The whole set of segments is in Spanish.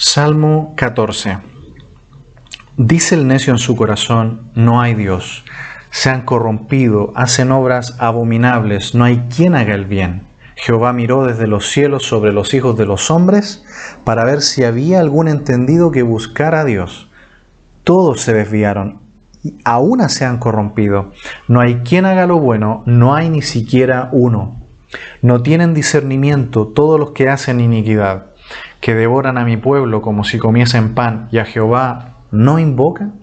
Salmo 14. Dice el necio en su corazón, no hay Dios. Se han corrompido, hacen obras abominables, no hay quien haga el bien. Jehová miró desde los cielos sobre los hijos de los hombres para ver si había algún entendido que buscara a Dios. Todos se desviaron, y a una se han corrompido. No hay quien haga lo bueno, no hay ni siquiera uno. No tienen discernimiento todos los que hacen iniquidad, que devoran a mi pueblo como si comiesen pan, y a Jehová no invocan.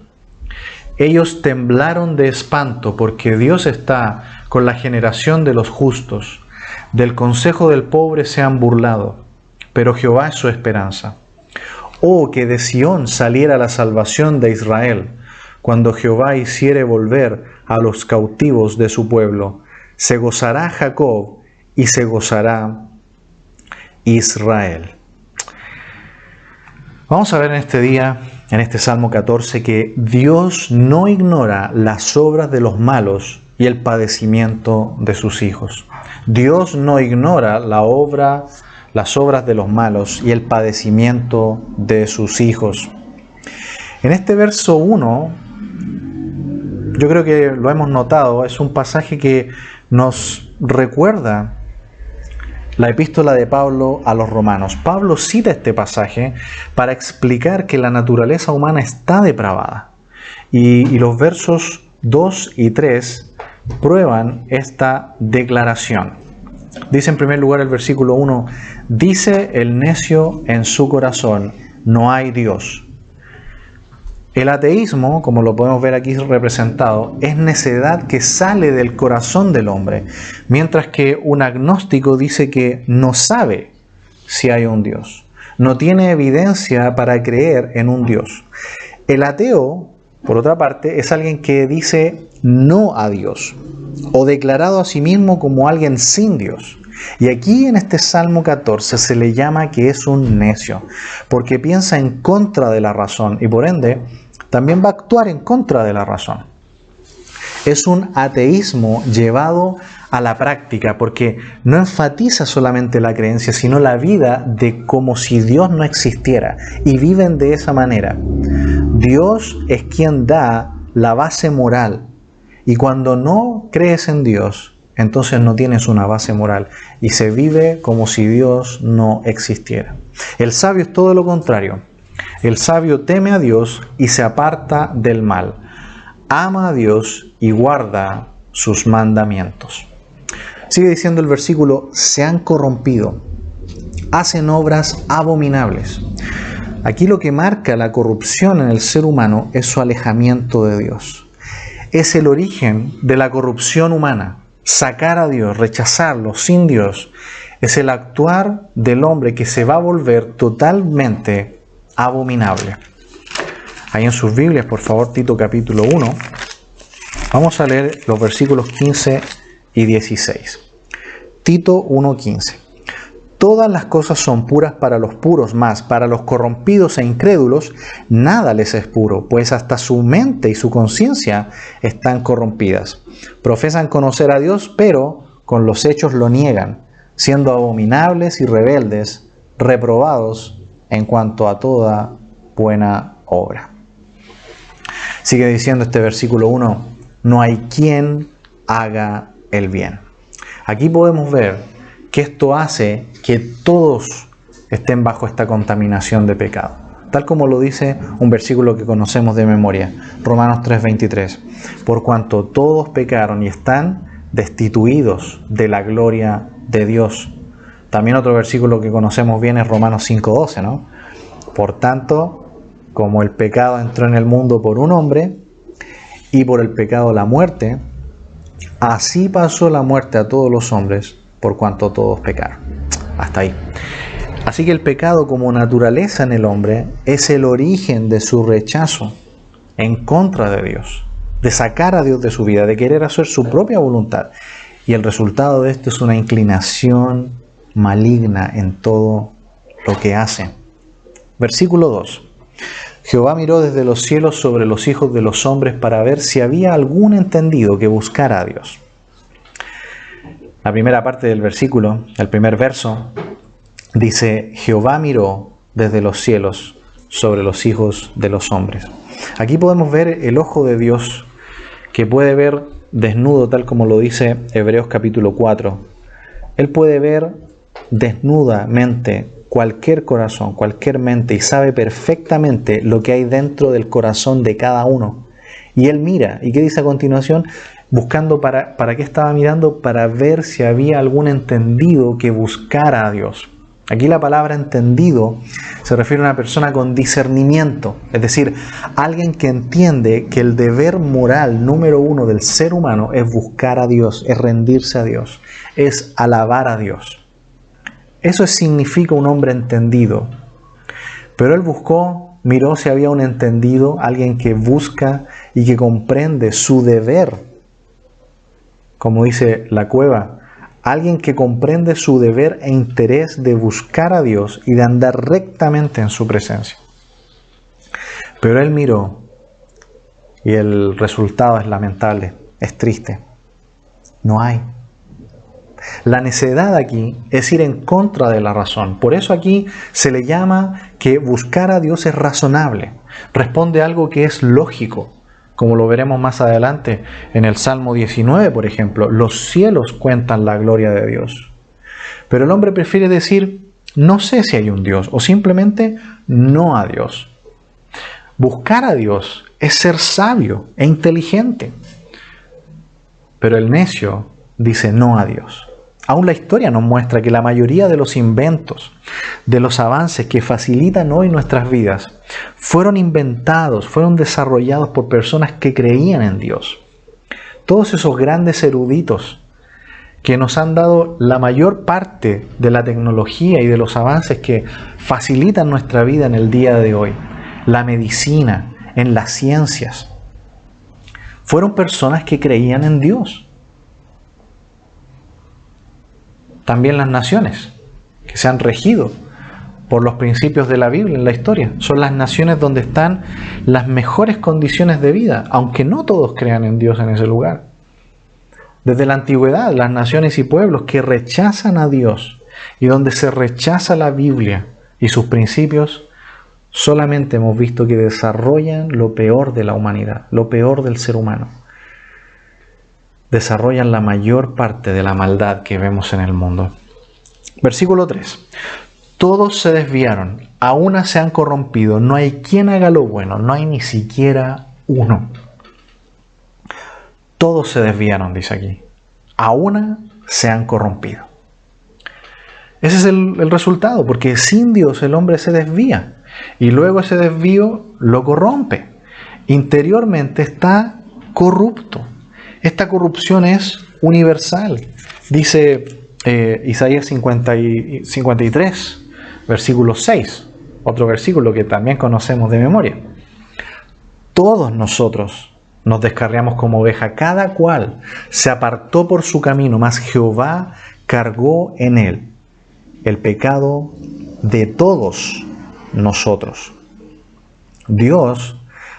Ellos temblaron de espanto, porque Dios está con la generación de los justos. Del consejo del pobre se han burlado, pero Jehová es su esperanza. Oh, que de Sión saliera la salvación de Israel, cuando Jehová hiciere volver a los cautivos de su pueblo. Se gozará Jacob y se gozará Israel. Vamos a ver en este día, en este Salmo 14, que Dios no ignora las obras de los malos y el padecimiento de sus hijos. Dios no ignora las obras de los malos y el padecimiento de sus hijos. En este verso 1, yo creo que lo hemos notado, es un pasaje que nos recuerda la epístola de Pablo a los romanos. Pablo cita este pasaje para explicar que la naturaleza humana está depravada. Y los versos 2 y 3 prueban esta declaración. Dice en primer lugar el versículo 1, dice el necio en su corazón, no hay Dios. El ateísmo, como lo podemos ver aquí representado, es necedad que sale del corazón del hombre, mientras que un agnóstico dice que no sabe si hay un Dios, no tiene evidencia para creer en un Dios. El ateo, por otra parte, es alguien que dice no a Dios, o declarado a sí mismo como alguien sin Dios. Y aquí en este Salmo 14 se le llama que es un necio, porque piensa en contra de la razón y por ende también va a actuar en contra de la razón. Es un ateísmo llevado a la práctica, porque no enfatiza solamente la creencia, sino la vida de como si Dios no existiera, y viven de esa manera. Dios es quien da la base moral, y cuando no crees en Dios, entonces no tienes una base moral y se vive como si Dios no existiera. El sabio es todo lo contrario. El sabio teme a Dios y se aparta del mal. Ama a Dios y guarda sus mandamientos. Sigue diciendo el versículo, se han corrompido, hacen obras abominables. Aquí lo que marca la corrupción en el ser humano es su alejamiento de Dios. Es el origen de la corrupción humana. Sacar a Dios, rechazarlo, sin Dios, es el actuar del hombre que se va a volver totalmente abominable. Ahí en sus Biblias, por favor, Tito capítulo 1, vamos a leer los versículos 15 y 16. Tito 1:15. Todas las cosas son puras para los puros, mas para los corrompidos e incrédulos nada les es puro, pues hasta su mente y su conciencia están corrompidas. Profesan conocer a Dios, pero con los hechos lo niegan, siendo abominables y rebeldes, reprobados en cuanto a toda buena obra. Sigue diciendo este versículo 1, no hay quien haga el bien. Aquí podemos ver que esto hace que todos estén bajo esta contaminación de pecado. Tal como lo dice un versículo que conocemos de memoria, Romanos 3:23. Por cuanto todos pecaron y están destituidos de la gloria de Dios. También otro versículo que conocemos bien es Romanos 5:12, ¿no? Por tanto, como el pecado entró en el mundo por un hombre, y por el pecado la muerte, así pasó la muerte a todos los hombres, por cuanto todos pecaron. Hasta ahí. Así que el pecado como naturaleza en el hombre es el origen de su rechazo en contra de Dios, de sacar a Dios de su vida, de querer hacer su propia voluntad. Y el resultado de esto es una inclinación maligna en todo lo que hace. Versículo 2. Jehová miró desde los cielos sobre los hijos de los hombres para ver si había algún entendido que buscara a Dios. La primera parte del versículo, el primer verso, dice, Jehová miró desde los cielos sobre los hijos de los hombres. Aquí podemos ver el ojo de Dios que puede ver desnudo, tal como lo dice Hebreos capítulo 4. Él puede ver desnudamente cualquier corazón, cualquier mente, y sabe perfectamente lo que hay dentro del corazón de cada uno. Y Él mira. ¿Y qué dice a continuación? Buscando ¿para qué estaba mirando? Para ver si había algún entendido que buscara a Dios. Aquí la palabra entendido se refiere a una persona con discernimiento, es decir, alguien que entiende que el deber moral número uno del ser humano es buscar a Dios, es rendirse a Dios, es alabar a Dios. Eso significa un hombre entendido. Pero él buscó, miró si había un entendido, alguien que busca y que comprende su deber. Como dice la Cueva, alguien que comprende su deber e interés de buscar a Dios y de andar rectamente en su presencia. Pero él miró y el resultado es lamentable, es triste. No hay. La necedad aquí es ir en contra de la razón. Por eso aquí se le llama que buscar a Dios es razonable. Responde a algo que es lógico. Como lo veremos más adelante en el Salmo 19, por ejemplo. Los cielos cuentan la gloria de Dios. Pero el hombre prefiere decir, no sé si hay un Dios, o simplemente no a Dios. Buscar a Dios es ser sabio e inteligente. Pero el necio dice no a Dios. Aún la historia nos muestra que la mayoría de los inventos, de los avances que facilitan hoy nuestras vidas, fueron inventados, fueron desarrollados por personas que creían en Dios. Todos esos grandes eruditos que nos han dado la mayor parte de la tecnología y de los avances que facilitan nuestra vida en el día de hoy, la medicina, en las ciencias, fueron personas que creían en Dios. También las naciones que se han regido por los principios de la Biblia en la historia son las naciones donde están las mejores condiciones de vida, aunque no todos crean en Dios en ese lugar. Desde la antigüedad, las naciones y pueblos que rechazan a Dios y donde se rechaza la Biblia y sus principios, solamente hemos visto que desarrollan lo peor de la humanidad, lo peor del ser humano. Desarrollan la mayor parte de la maldad que vemos en el mundo. Versículo 3. Todos se desviaron, a una se han corrompido, no hay quien haga lo bueno, no hay ni siquiera uno. Todos se desviaron, dice aquí. A una se han corrompido. Ese es el resultado, porque sin Dios el hombre se desvía. Y luego ese desvío lo corrompe. Interiormente está corrupto. Esta corrupción es universal. Dice Isaías 53, versículo 6. Otro versículo que también conocemos de memoria. Todos nosotros nos descarriamos como oveja, cada cual se apartó por su camino, mas Jehová cargó en él el pecado de todos nosotros. Dios,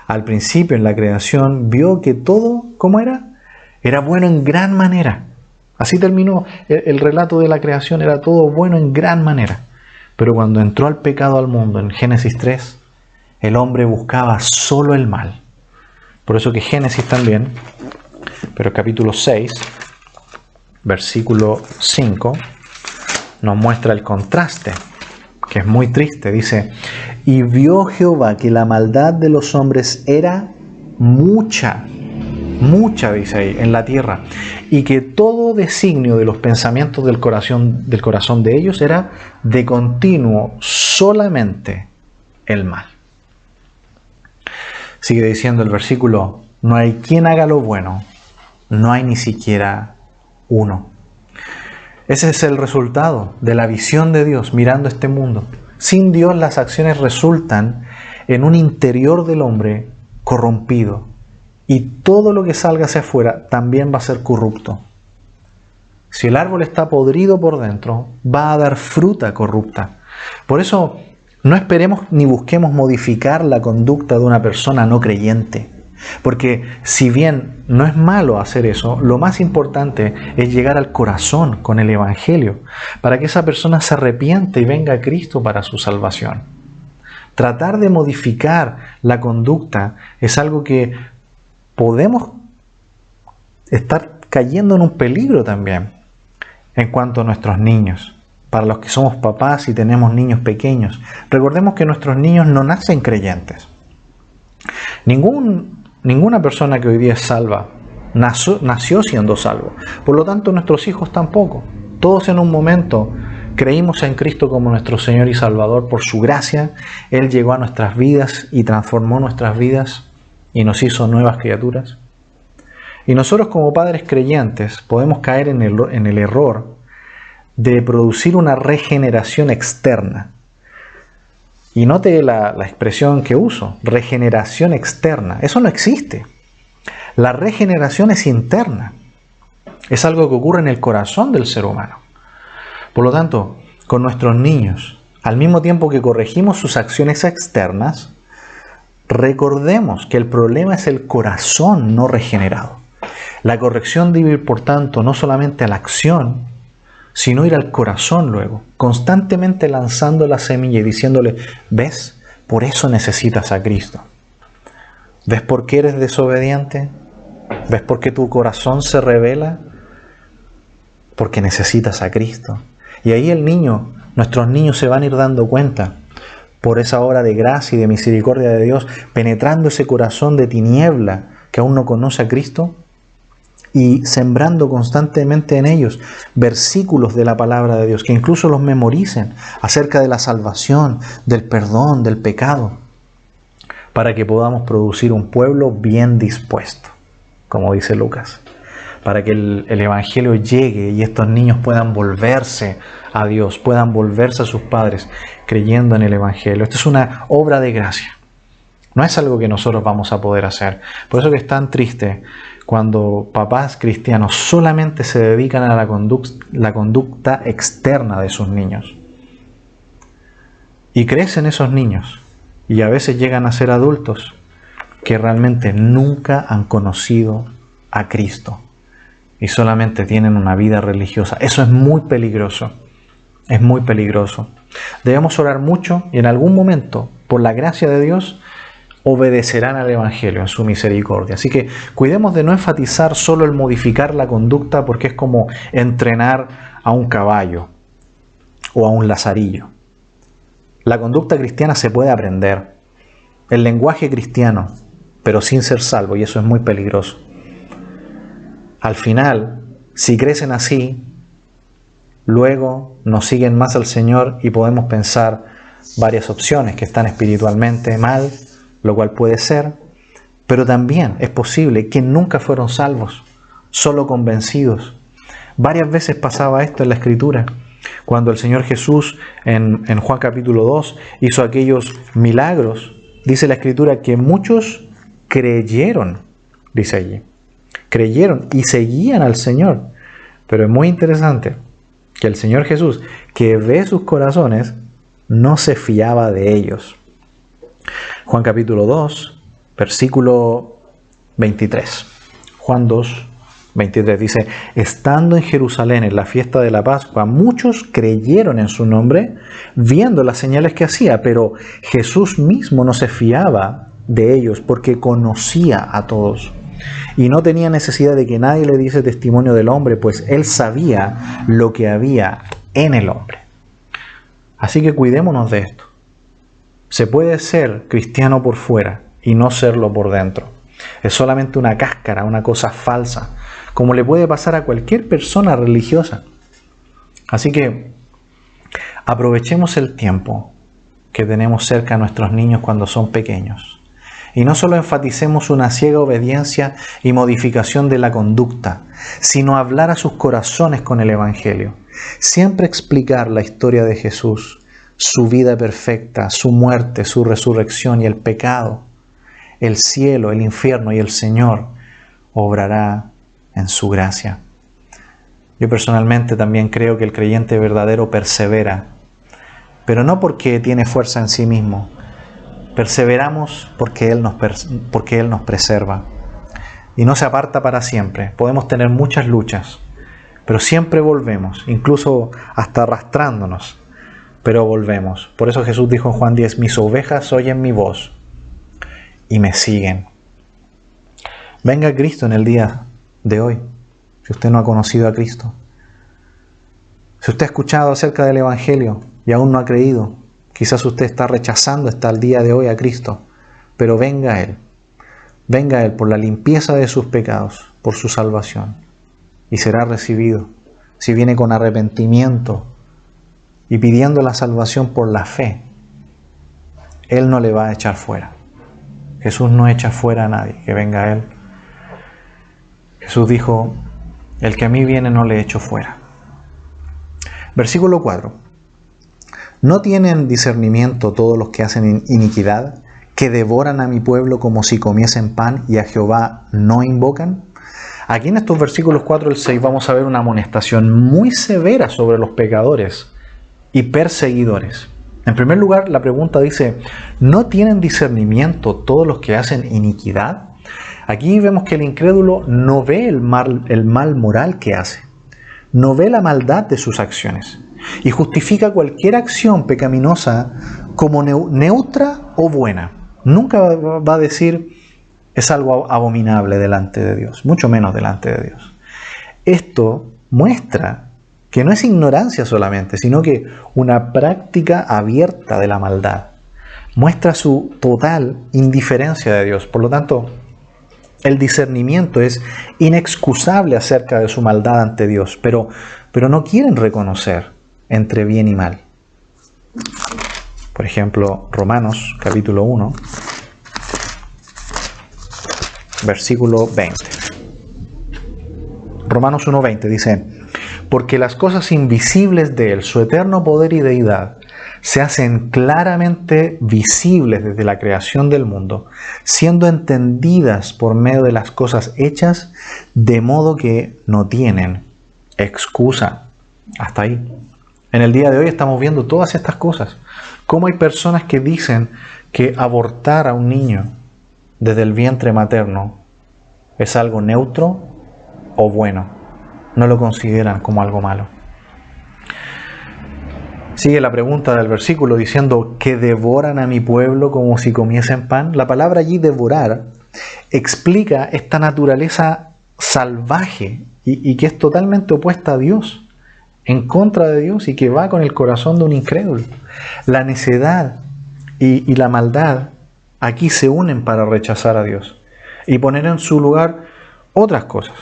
al principio en la creación, vio que todo, ¿cómo era? Era bueno en gran manera. Así terminó el relato de la creación, era todo bueno en gran manera. Pero cuando entró el pecado al mundo, en Génesis 3, el hombre buscaba solo el mal. Por eso que Génesis también, pero capítulo 6, versículo 5, nos muestra el contraste, que es muy triste. Dice, y vio Jehová que la maldad de los hombres era mucha, dice ahí, en la tierra, y que todo designio de los pensamientos del corazón de ellos era de continuo solamente el mal. Sigue diciendo el versículo, no hay quien haga lo bueno, no hay ni siquiera uno. Ese es el resultado de la visión de Dios mirando este mundo. Sin Dios las acciones resultan en un interior del hombre corrompido. Y todo lo que salga hacia afuera también va a ser corrupto. Si el árbol está podrido por dentro, va a dar fruta corrupta. Por eso no esperemos ni busquemos modificar la conducta de una persona no creyente. Porque si bien no es malo hacer eso, lo más importante es llegar al corazón con el Evangelio, para que esa persona se arrepiente y venga a Cristo para su salvación. Tratar de modificar la conducta es algo que podemos estar cayendo en un peligro también en cuanto a nuestros niños. Para los que somos papás y tenemos niños pequeños, recordemos que nuestros niños no nacen creyentes. Ninguna persona que hoy día es salva nació siendo salvo. Por lo tanto, nuestros hijos tampoco. Todos en un momento creímos en Cristo como nuestro Señor y Salvador por su gracia. Él llegó a nuestras vidas y transformó nuestras vidas y nos hizo nuevas criaturas. Y nosotros como padres creyentes podemos caer en el error de producir una regeneración externa. Y note la expresión que uso, regeneración externa. Eso no existe. La regeneración es interna. Es algo que ocurre en el corazón del ser humano. Por lo tanto, con nuestros niños, al mismo tiempo que corregimos sus acciones externas, recordemos que el problema es el corazón no regenerado. La corrección debe ir, por tanto, no solamente a la acción, sino ir al corazón luego, constantemente lanzando la semilla y diciéndole, ¿ves? Por eso necesitas a Cristo. ¿Ves por qué eres desobediente? ¿Ves por qué tu corazón se rebela? Porque necesitas a Cristo. Y ahí nuestros niños se van a ir dando cuenta, por esa obra de gracia y de misericordia de Dios, penetrando ese corazón de tiniebla que aún no conoce a Cristo, y sembrando constantemente en ellos versículos de la palabra de Dios, que incluso los memoricen acerca de la salvación, del perdón, del pecado, para que podamos producir un pueblo bien dispuesto, como dice Lucas, para que el Evangelio llegue y estos niños puedan volverse a Dios, puedan volverse a sus padres creyendo en el Evangelio. Esto es una obra de gracia. No es algo que nosotros vamos a poder hacer. Por eso que es tan triste cuando papás cristianos solamente se dedican a la conducta externa de sus niños. Y crecen esos niños y a veces llegan a ser adultos que realmente nunca han conocido a Cristo y solamente tienen una vida religiosa. Eso es muy peligroso. Es muy peligroso. Debemos orar mucho y en algún momento, por la gracia de Dios, obedecerán al Evangelio en su misericordia. Así que cuidemos de no enfatizar solo el modificar la conducta, porque es como entrenar a un caballo o a un lazarillo. La conducta cristiana se puede aprender, el lenguaje cristiano, pero sin ser salvo, y eso es muy peligroso. Al final, si crecen así, luego nos siguen más al Señor y podemos pensar varias opciones que están espiritualmente mal, lo cual puede ser, pero también es posible que nunca fueron salvos, solo convencidos. Varias veces pasaba esto en la Escritura, cuando el Señor Jesús en Juan capítulo 2 hizo aquellos milagros, dice la Escritura que muchos creyeron, dice allí, creyeron y seguían al Señor. Pero es muy interesante que el Señor Jesús, que ve sus corazones, no se fiaba de ellos. Juan capítulo 2, versículo 23. Juan 2, 23 dice, estando en Jerusalén en la fiesta de la Pascua, muchos creyeron en su nombre, viendo las señales que hacía, pero Jesús mismo no se fiaba de ellos porque conocía a todos. Y no tenía necesidad de que nadie le diese testimonio del hombre, pues él sabía lo que había en el hombre. Así que cuidémonos de esto. Se puede ser cristiano por fuera y no serlo por dentro. Es solamente una cáscara, una cosa falsa, como le puede pasar a cualquier persona religiosa. Así que aprovechemos el tiempo que tenemos cerca a nuestros niños cuando son pequeños. Y no solo enfaticemos una ciega obediencia y modificación de la conducta, sino hablar a sus corazones con el Evangelio. Siempre explicar la historia de Jesús, su vida perfecta, su muerte, su resurrección y el pecado, el cielo, el infierno y el Señor obrará en su gracia. Yo personalmente también creo que el creyente verdadero persevera, pero no porque tiene fuerza en sí mismo. Perseveramos porque Él nos preserva y no se aparta para siempre. Podemos tener muchas luchas, pero siempre volvemos, incluso hasta arrastrándonos, pero volvemos. Por eso Jesús dijo en Juan 10, mis ovejas oyen mi voz y me siguen. Venga a Cristo en el día de hoy, si usted no ha conocido a Cristo. Si usted ha escuchado acerca del Evangelio y aún no ha creído, quizás usted está rechazando hasta el día de hoy a Cristo, pero venga a Él. Venga a Él por la limpieza de sus pecados, por su salvación, y será recibido. Si viene con arrepentimiento y pidiendo la salvación por la fe, Él no le va a echar fuera. Jesús no echa fuera a nadie, que venga a Él. Jesús dijo, el que a mí viene no le echo fuera. Versículo 4. ¿No tienen discernimiento todos los que hacen iniquidad, que devoran a mi pueblo como si comiesen pan y a Jehová no invocan? Aquí en estos versículos 4 al 6 vamos a ver una amonestación muy severa sobre los pecadores y perseguidores. En primer lugar, la pregunta dice, ¿no tienen discernimiento todos los que hacen iniquidad? Aquí vemos que el incrédulo no ve el mal moral que hace, no ve la maldad de sus acciones y justifica cualquier acción pecaminosa como neutra o buena. Nunca va a decir es algo abominable delante de Dios, mucho menos delante de Dios. Esto muestra que no es ignorancia solamente, sino que una práctica abierta de la maldad. Muestra su total indiferencia de Dios. Por lo tanto, el discernimiento es inexcusable acerca de su maldad ante Dios, pero no quieren reconocer entre bien y mal. Por ejemplo, Romanos capítulo 1, versículo 20. Romanos 1:20 dice, porque las cosas invisibles de Él, su eterno poder y deidad, se hacen claramente visibles desde la creación del mundo, siendo entendidas por medio de las cosas hechas, de modo que no tienen excusa. Hasta ahí. En el día de hoy estamos viendo todas estas cosas. Cómo hay personas que dicen que abortar a un niño desde el vientre materno es algo neutro o bueno. No lo consideran como algo malo. Sigue la pregunta del versículo diciendo que devoran a mi pueblo como si comiesen pan. La palabra allí devorar explica esta naturaleza salvaje y que es totalmente opuesta a Dios, en contra de Dios y que va con el corazón de un incrédulo. La necedad y la maldad aquí se unen para rechazar a Dios y poner en su lugar otras cosas.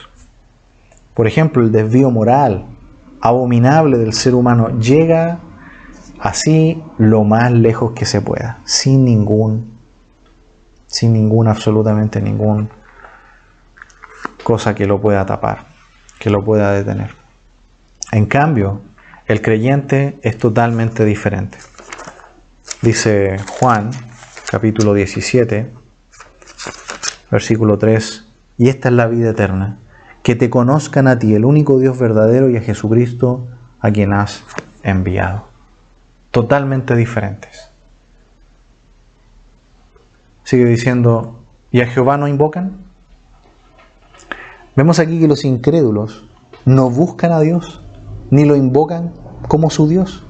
Por ejemplo, el desvío moral abominable del ser humano llega así lo más lejos que se pueda, absolutamente ninguna cosa que lo pueda tapar, que lo pueda detener. En cambio, el creyente es totalmente diferente. Dice Juan, capítulo 17, versículo 3, y esta es la vida eterna, que te conozcan a ti, el único Dios verdadero, y a Jesucristo, a quien has enviado. Totalmente diferentes. Sigue diciendo, ¿y a Jehová no invocan? Vemos aquí que los incrédulos no buscan a Dios, ni lo invocan como su Dios.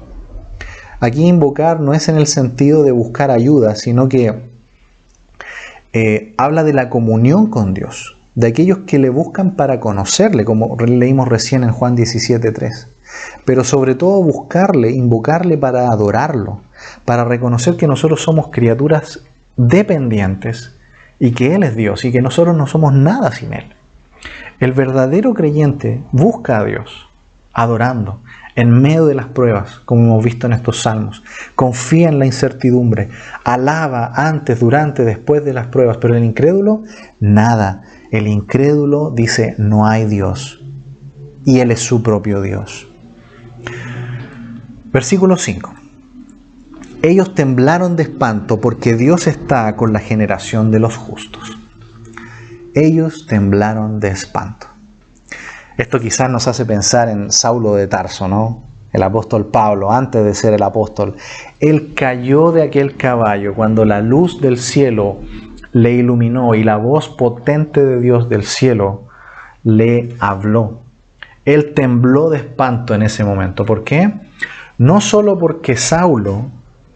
Aquí invocar no es en el sentido de buscar ayuda, sino que habla de la comunión con Dios, de aquellos que le buscan para conocerle, como leímos recién en Juan 17:3. Pero sobre todo buscarle, invocarle para adorarlo, para reconocer que nosotros somos criaturas dependientes y que Él es Dios y que nosotros no somos nada sin Él. El verdadero creyente busca a Dios adorando en medio de las pruebas, como hemos visto en estos salmos. Confía en la incertidumbre, alaba antes, durante, después de las pruebas. Pero el incrédulo, nada. El incrédulo dice, no hay Dios. Y Él es su propio Dios. Versículo 5. Ellos temblaron de espanto porque Dios está con la generación de los justos. Ellos temblaron de espanto. Esto quizás nos hace pensar en Saulo de Tarso, ¿no? El apóstol Pablo, antes de ser el apóstol. Él cayó de aquel caballo cuando la luz del cielo le iluminó y la voz potente de Dios del cielo le habló. Él tembló de espanto en ese momento. ¿Por qué? No solo porque Saulo,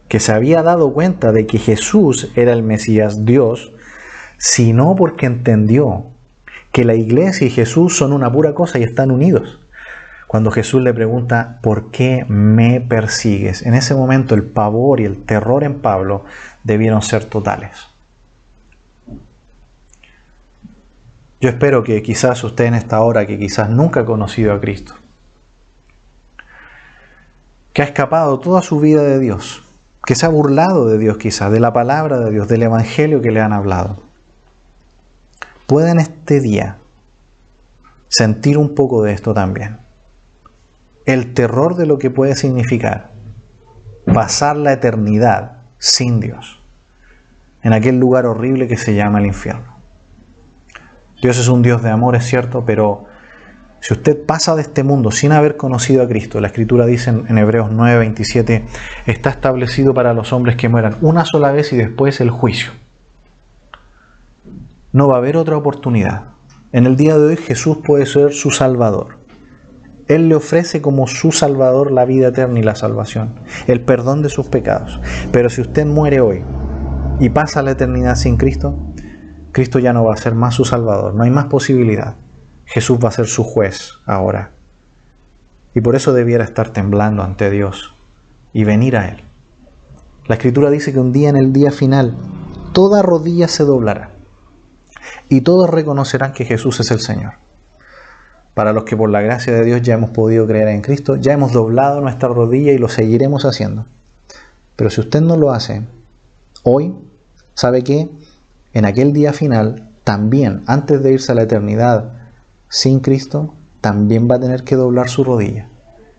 que se había dado cuenta de que Jesús era el Mesías Dios, sino porque entendió que la iglesia y Jesús son una pura cosa y están unidos. Cuando Jesús le pregunta, ¿por qué me persigues? En ese momento el pavor y el terror en Pablo debieron ser totales. Yo espero que quizás usted en esta hora, que quizás nunca ha conocido a Cristo, que ha escapado toda su vida de Dios, que se ha burlado de Dios quizás, de la palabra de Dios, del evangelio que le han hablado, pueda en este día sentir un poco de esto también. El terror de lo que puede significar pasar la eternidad sin Dios, en aquel lugar horrible que se llama el infierno. Dios es un Dios de amor, es cierto, pero si usted pasa de este mundo sin haber conocido a Cristo, la Escritura dice en Hebreos 9:27, está establecido para los hombres que mueran una sola vez y después el juicio. No va a haber otra oportunidad. En el día de hoy Jesús puede ser su Salvador. Él le ofrece como su Salvador la vida eterna y la salvación, el perdón de sus pecados. Pero si usted muere hoy y pasa la eternidad sin Cristo, Cristo ya no va a ser más su Salvador, no hay más posibilidad. Jesús va a ser su juez ahora. Y por eso debiera estar temblando ante Dios y venir a Él. La Escritura dice que un día, en el día final, toda rodilla se doblará y todos reconocerán que Jesús es el Señor. Para los que por la gracia de Dios ya hemos podido creer en Cristo, ya hemos doblado nuestra rodilla y lo seguiremos haciendo. Pero si usted no lo hace hoy, ¿sabe qué? En aquel día final, también, antes de irse a la eternidad sin Cristo, también va a tener que doblar su rodilla.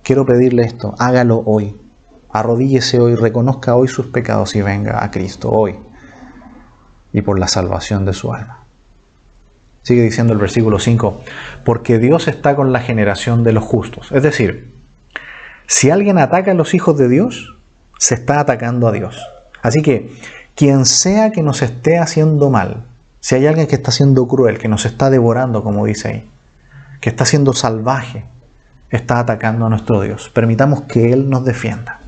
Quiero pedirle esto, hágalo hoy. Arrodíllese hoy, reconozca hoy sus pecados y venga a Cristo hoy. Y por la salvación de su alma. Sigue diciendo el versículo 5, porque Dios está con la generación de los justos. Es decir, si alguien ataca a los hijos de Dios, se está atacando a Dios. Así que, quien sea que nos esté haciendo mal, si hay alguien que está siendo cruel, que nos está devorando, como dice ahí, que está siendo salvaje, está atacando a nuestro Dios. Permitamos que Él nos defienda.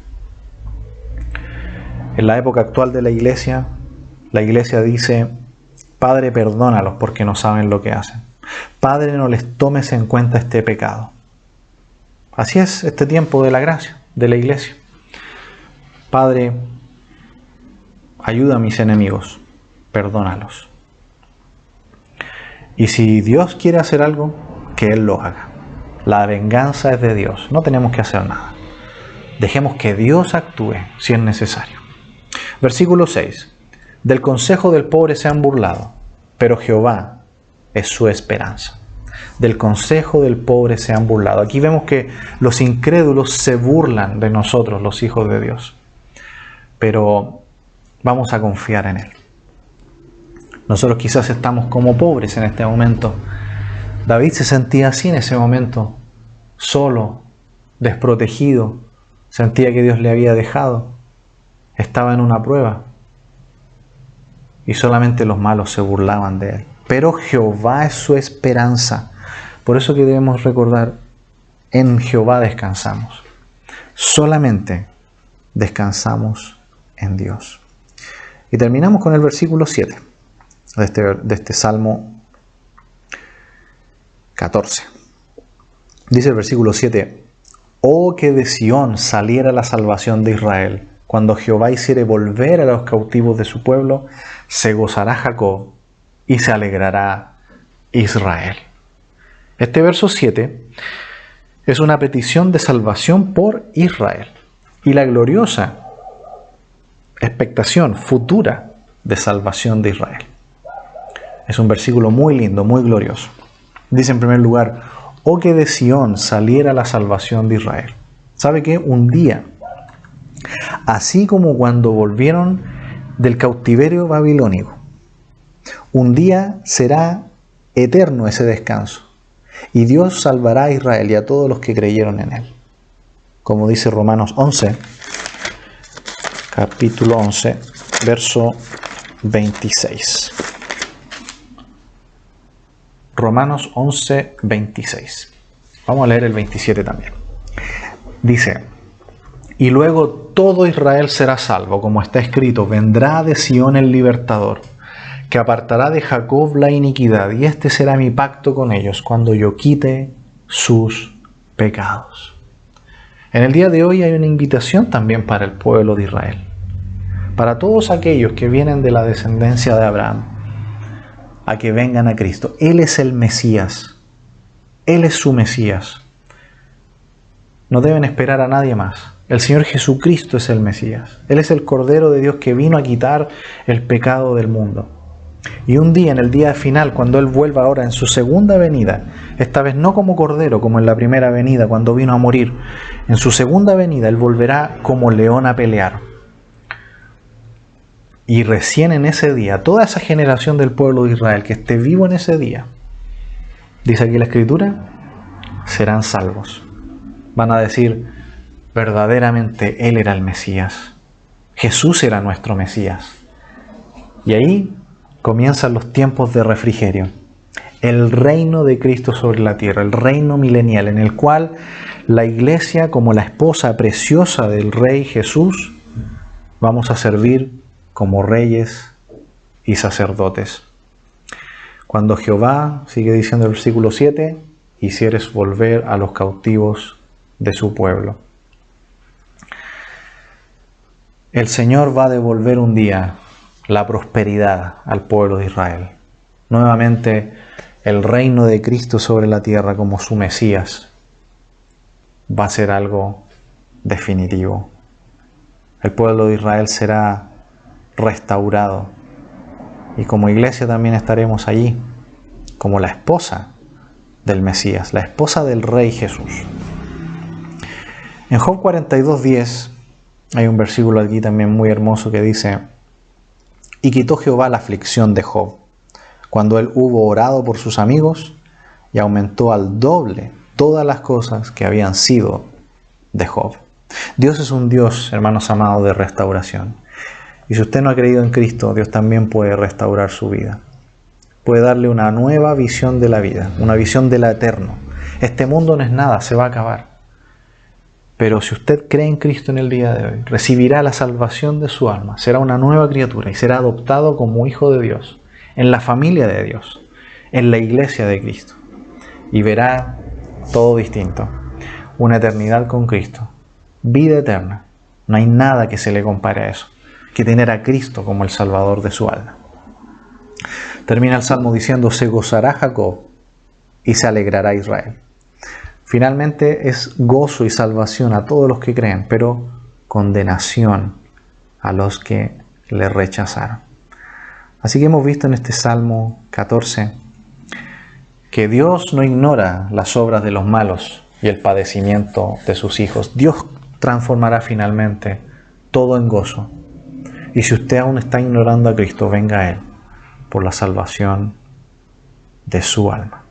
En la época actual de la iglesia dice, Padre, perdónalos porque no saben lo que hacen. Padre, no les tomes en cuenta este pecado. Así es este tiempo de la gracia, de la iglesia. Padre, ayuda a mis enemigos, perdónalos. Y si Dios quiere hacer algo, que Él lo haga. La venganza es de Dios, no tenemos que hacer nada. Dejemos que Dios actúe si es necesario. Versículo 6. Del consejo del pobre se han burlado, pero Jehová es su esperanza. Del consejo del pobre se han burlado. Aquí vemos que los incrédulos se burlan de nosotros, los hijos de Dios. Pero vamos a confiar en Él. Nosotros quizás estamos como pobres en este momento. David se sentía así en ese momento, solo, desprotegido. Sentía que Dios le había dejado. Estaba en una prueba. Y solamente los malos se burlaban de él. Pero Jehová es su esperanza. Por eso que debemos recordar, en Jehová descansamos. Solamente descansamos en Dios. Y terminamos con el versículo 7 de este Salmo 14. Dice el versículo 7, oh, que de Sión saliera la salvación de Israel. Cuando Jehová hiciere volver a los cautivos de su pueblo, se gozará Jacob y se alegrará Israel. Este verso 7 es una petición de salvación por Israel y la gloriosa expectación futura de salvación de Israel. Es un versículo muy lindo, muy glorioso. Dice en primer lugar, oh, que de Sión saliera la salvación de Israel. ¿Sabe qué? Un día, así como cuando volvieron del cautiverio babilónico, un día será eterno ese descanso. Y Dios salvará a Israel y a todos los que creyeron en Él. Como dice Romanos 11, capítulo 11, verso 26. Romanos 11, 26. Vamos a leer el 27 también. Dice, Y luego todo Israel será salvo, como está escrito: vendrá de Sión el libertador, que apartará de Jacob la iniquidad, y este será mi pacto con ellos, cuando yo quite sus pecados. En el día de hoy hay una invitación también para el pueblo de Israel, para todos aquellos que vienen de la descendencia de Abraham, a que vengan a Cristo. Él es el Mesías, Él es su Mesías. No deben esperar a nadie más. El Señor Jesucristo es el Mesías. Él es el Cordero de Dios que vino a quitar el pecado del mundo. Y un día, en el día final, cuando Él vuelva ahora en su segunda venida, esta vez no como Cordero, como en la primera venida, cuando vino a morir, en su segunda venida Él volverá como león a pelear. Y recién en ese día, toda esa generación del pueblo de Israel que esté vivo en ese día, dice aquí la Escritura, serán salvos. Van a decir: verdaderamente Él era el Mesías. Jesús era nuestro Mesías. Y ahí comienzan los tiempos de refrigerio. El reino de Cristo sobre la tierra, el reino milenial, en el cual la iglesia, como la esposa preciosa del Rey Jesús, vamos a servir como reyes y sacerdotes. Cuando Jehová, sigue diciendo el versículo 7, hicieres volver a los cautivos de su pueblo. El Señor va a devolver un día la prosperidad al pueblo de Israel. Nuevamente, el reino de Cristo sobre la tierra como su Mesías va a ser algo definitivo. El pueblo de Israel será restaurado. Y como iglesia también estaremos allí, como la esposa del Mesías, la esposa del Rey Jesús. En Job 42:10 hay un versículo aquí también muy hermoso que dice: y quitó Jehová la aflicción de Job, cuando él hubo orado por sus amigos, y aumentó al doble todas las cosas que habían sido de Job. Dios es un Dios, hermanos amados, de restauración. Y si usted no ha creído en Cristo, Dios también puede restaurar su vida. Puede darle una nueva visión de la vida, una visión de la eterno. Este mundo no es nada, se va a acabar. Pero si usted cree en Cristo en el día de hoy, recibirá la salvación de su alma, será una nueva criatura y será adoptado como hijo de Dios, en la familia de Dios, en la iglesia de Cristo. Y verá todo distinto, una eternidad con Cristo, vida eterna. No hay nada que se le compare a eso, que tener a Cristo como el Salvador de su alma. Termina el Salmo diciendo: se gozará Jacob y se alegrará Israel. Finalmente es gozo y salvación a todos los que creen, pero condenación a los que le rechazaron. Así que hemos visto en este Salmo 14 que Dios no ignora las obras de los malos y el padecimiento de sus hijos. Dios transformará finalmente todo en gozo. Y si usted aún está ignorando a Cristo, venga a Él por la salvación de su alma.